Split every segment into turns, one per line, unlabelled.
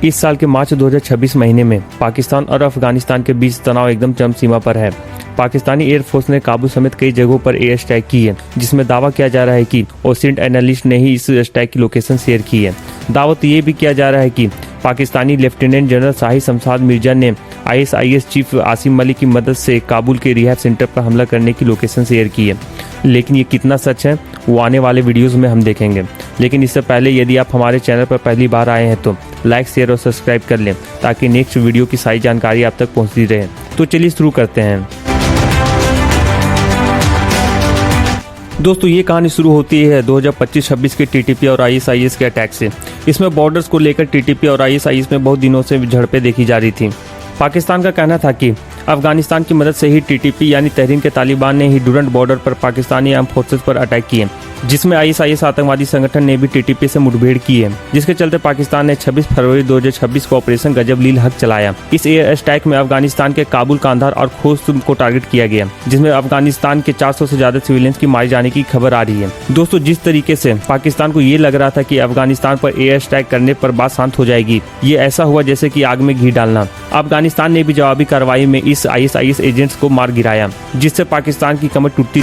इस साल के मार्च 2026 महीने में पाकिस्तान और अफगानिस्तान के बीच तनाव एकदम चरम सीमा पर है। पाकिस्तानी एयरफोर्स ने काबुल समेत कई जगहों पर एयर स्ट्राइक की है, जिसमें दावा किया जा रहा है कि ओसेंट एनालिस्ट ने ही इस स्ट्राइक की लोकेशन शेयर की है। दावा तो ये भी किया जा रहा है कि पाकिस्तानी लेफ्टिनेंट जनरल शाही शमशाद मिर्जा ने ISIS चीफ आसिम मलिक की मदद से काबुल के रिहाब सेंटर पर हमला करने की लोकेशन शेयर की है। लेकिन ये कितना सच है वो आने वाले वीडियोस में हम देखेंगे। लेकिन इससे पहले यदि आप हमारे चैनल पर पहली बार आए हैं तो लाइक, शेयर और सब्सक्राइब कर लें ताकि नेक्स्ट वीडियो की सारी जानकारी आप तक पहुंचती रहे। तो चलिए शुरू करते हैं। दोस्तों, ये कहानी शुरू होती है 2025-26 के TTP और ISIS के अटैक से। इसमें बॉर्डर्स को लेकर TTP और ISIS में बहुत दिनों से झड़पें देखी जा रही थी। पाकिस्तान का कहना था कि अफगानिस्तान की मदद से ही TTP यानी तहरीक तालिबान ने ही डुरंट बॉर्डर पर पाकिस्तानी आर्म फोर्सेस पर अटैक किए, जिसमें ISIS आतंकवादी संगठन ने भी TTP से मुठभेड़ की है, जिसके चलते पाकिस्तान ने 26 फरवरी 2026 को ऑपरेशन गजब लील हक चलाया। इस एयर स्ट्राइक में अफगानिस्तान के काबुल, कांधार और खोस्त को टारगेट किया गया, जिसमें अफगानिस्तान के 400 से ज्यादा सिविलियंस की मारे जाने की खबर आ रही है। दोस्तों, जिस तरीके से पाकिस्तान को ये लग रहा था कि अफगानिस्तान पर एयर स्ट्राइक करने पर बात शांत हो जाएगी, ये ऐसा हुआ जैसे कि आग में घी डालना। अफगानिस्तान ने भी जवाबी कार्रवाई में इस ISIS एजेंट्स को मार गिराया, जिससे पाकिस्तान की कमर टूटी।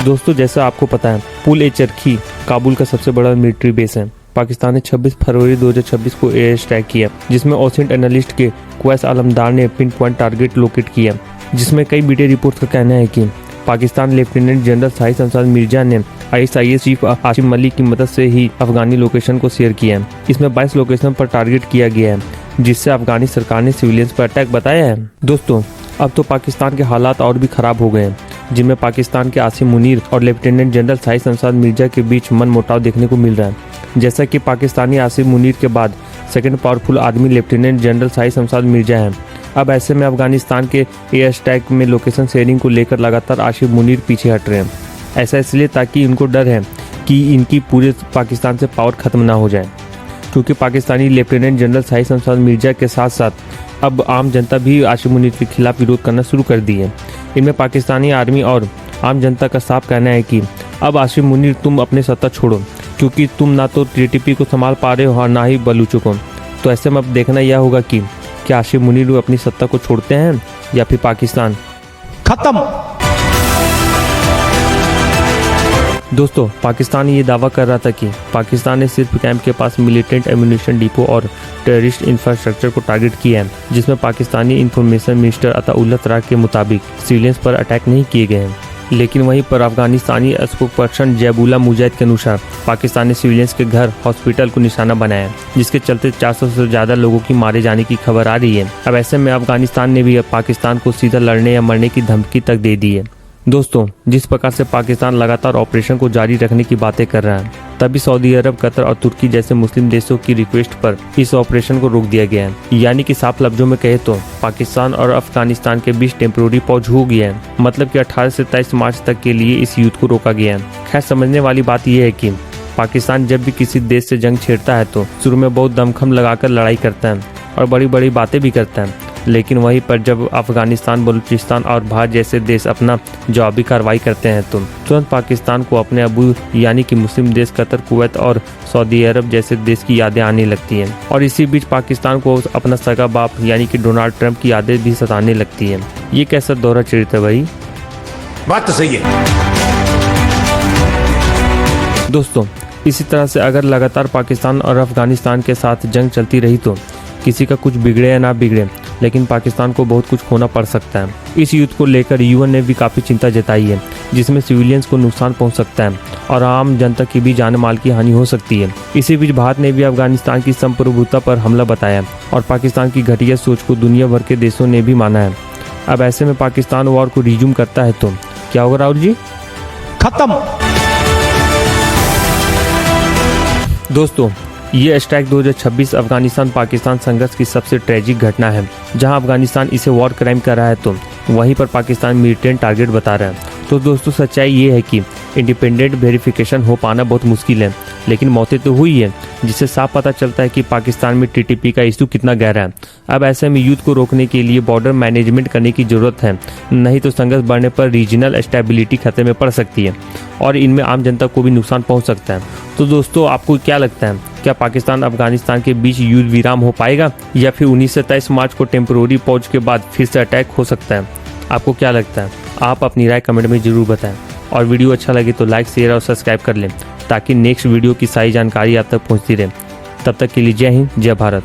दोस्तों, जैसा आपको पता है, पुल ए चरखी काबुल का सबसे बड़ा मिलिट्री बेस है। पाकिस्तान ने 26 फरवरी 2026 को एयर स्ट्राइक किया, जिसमें ओसेंट एनालिस्ट के क्वैस आलमदार ने पिन पॉइंट टारगेट लोकेट किया, जिसमें कई मीडिया रिपोर्ट का कहना है कि पाकिस्तान लेफ्टिनेंट जनरल शाही शमशाद मिर्जा ने ISIS चीफ आसिम मलिक की मदद से ही अफगानी लोकेशन को शेयर किया है। इसमें 22 लोकेशन पर टारगेट किया गया है, जिससे अफगानी सरकार ने सिविलियंस पर अटैक बताया है। दोस्तों, अब तो पाकिस्तान के हालात और भी खराब हो गए हैं, जिनमें पाकिस्तान के आसिम मुनीर और लेफ्टिनेंट जनरल शाही शमशाद मिर्जा के बीच मनमुटाव देखने को मिल रहा है। जैसा कि पाकिस्तानी आसिम मुनीर के बाद सेकंड पावरफुल आदमी लेफ्टिनेंट जनरल शाही शमशाद मिर्जा है। अब ऐसे में अफगानिस्तान के एयर स्ट्राइक में लोकेशन शेयरिंग को लेकर लगातार आसिम मुनीर पीछे हट रहे हैं। ऐसा इसलिए ताकि इनको डर है कि इनकी पूरे पाकिस्तान से पावर खत्म ना हो जाए, क्योंकि पाकिस्तानी लेफ्टिनेंट जनरल शाही शमशाद मिर्जा के साथ साथ अब आम जनता भी आसिम मुनीर के खिलाफ विरोध करना शुरू कर दी है। इनमें पाकिस्तानी आर्मी और आम जनता का साफ कहना है कि अब आसिम मुनीर तुम अपने सत्ता छोड़ो, क्योंकि तुम ना तो TTP को संभाल पा रहे हो और ना ही बलूचों को। तो ऐसे में अब देखना यह होगा कि क्या आसिम मुनीर अपनी सत्ता को छोड़ते हैं या फिर पाकिस्तान खत्म। दोस्तों, पाकिस्तान ये दावा कर रहा था कि पाकिस्तान ने सिर्फ कैंप के पास मिलिटेंट एम्युनिशन डिपो और टेररिस्ट इंफ्रास्ट्रक्चर को टारगेट किया है, जिसमें पाकिस्तानी इंफॉर्मेशन मिनिस्टर अताउल्लाह तरार के मुताबिक सिविलियंस पर अटैक नहीं किए गए हैं। लेकिन वहीं पर अफगानिस्तानी स्पोक्सपर्सन जैबुल्लाह मुजाहिद के अनुसार पाकिस्तान ने सिविलियंस के घर, हॉस्पिटल को निशाना बनाया, जिसके चलते 400 से ज्यादा लोगों की मारे जाने की खबर आ रही है। अब ऐसे में अफगानिस्तान ने भी पाकिस्तान को सीधा लड़ने या मरने की धमकी तक दे दी है। दोस्तों, जिस प्रकार से पाकिस्तान लगातार ऑपरेशन को जारी रखने की बातें कर रहा है, तभी सऊदी अरब, कतर और तुर्की जैसे मुस्लिम देशों की रिक्वेस्ट पर इस ऑपरेशन को रोक दिया गया है। यानी कि साफ लफ्जों में कहे तो पाकिस्तान और अफगानिस्तान के बीच टेम्पोररी पॉज हो गया है, मतलब कि 18 से 23 मार्च तक के लिए इस युद्ध को रोका गया है। खैर, समझने वाली बात यह है कि पाकिस्तान जब भी किसी देश से जंग छेड़ता है तो शुरू में बहुत दमखम लगाकर लड़ाई करता है और बड़ी बड़ी बातें भी करता है, लेकिन वहीं पर जब अफगानिस्तान, बलूचिस्तान और भारत जैसे देश अपना जवाबी कार्रवाई करते हैं तो तुरंत पाकिस्तान को अपने अबू यानी कि मुस्लिम देश कतर, कुवैत और सऊदी अरब जैसे देश की यादें आने लगती हैं। और इसी बीच पाकिस्तान को अपना सगा बाप यानी कि डोनाल्ड ट्रंप की यादें भी सताने लगती हैं। ये कैसा दोहरा चरित्र है भाई?
बात तो सही है।
दोस्तों, इसी तरह से अगर लगातार पाकिस्तान और अफगानिस्तान के साथ जंग चलती रही तो किसी का कुछ बिगड़े या ना बिगड़े, लेकिन पाकिस्तान को बहुत कुछ खोना पड़ सकता है। इस युद्ध को लेकर UN ने भी काफ़ी चिंता जताई है, जिसमें सिविलियंस को नुकसान पहुंच सकता है और आम जनता की भी जान माल की हानि हो सकती है। इसी बीच भारत ने भी अफगानिस्तान की संप्रभुता पर हमला बताया और पाकिस्तान की घटिया सोच को दुनिया भर के देशों ने भी माना है। अब ऐसे में पाकिस्तान वॉर को रिज्यूम करता है तो क्या होगा राहुल जी? खत्म। दोस्तों, ये स्ट्राइक 2026 अफगानिस्तान पाकिस्तान संघर्ष की सबसे ट्रेजिक घटना है, जहां अफगानिस्तान इसे वॉर क्राइम कर रहा है तो वहीं पर पाकिस्तान मिलिटेंट टारगेट बता रहा है। तो दोस्तों, सच्चाई ये है कि इंडिपेंडेंट वेरिफिकेशन हो पाना बहुत मुश्किल है, लेकिन मौतें तो हुई है, जिससे साफ पता चलता है कि पाकिस्तान में TTP का इशू कितना गहरा है। अब ऐसे में युद्ध को रोकने के लिए बॉर्डर मैनेजमेंट करने की जरूरत है, नहीं तो संघर्ष बढ़ने पर रीजनल स्टेबिलिटी खतरे में पड़ सकती है और इनमें आम जनता को भी नुकसान पहुंच सकता है। तो दोस्तों आपको क्या लगता है, क्या पाकिस्तान अफगानिस्तान के बीच युद्ध विराम हो पाएगा या फिर 19 से 23 मार्च को टेम्पोररी पॉज के बाद फिर से अटैक हो सकता है? आपको क्या लगता है? आप अपनी राय कमेंट में जरूर बताएं और वीडियो अच्छा लगे तो लाइक, शेयर और सब्सक्राइब कर लें ताकि नेक्स्ट वीडियो की सारी जानकारी आप तक पहुंचती रहे। तब तक के लिए जय हिंद, जय भारत।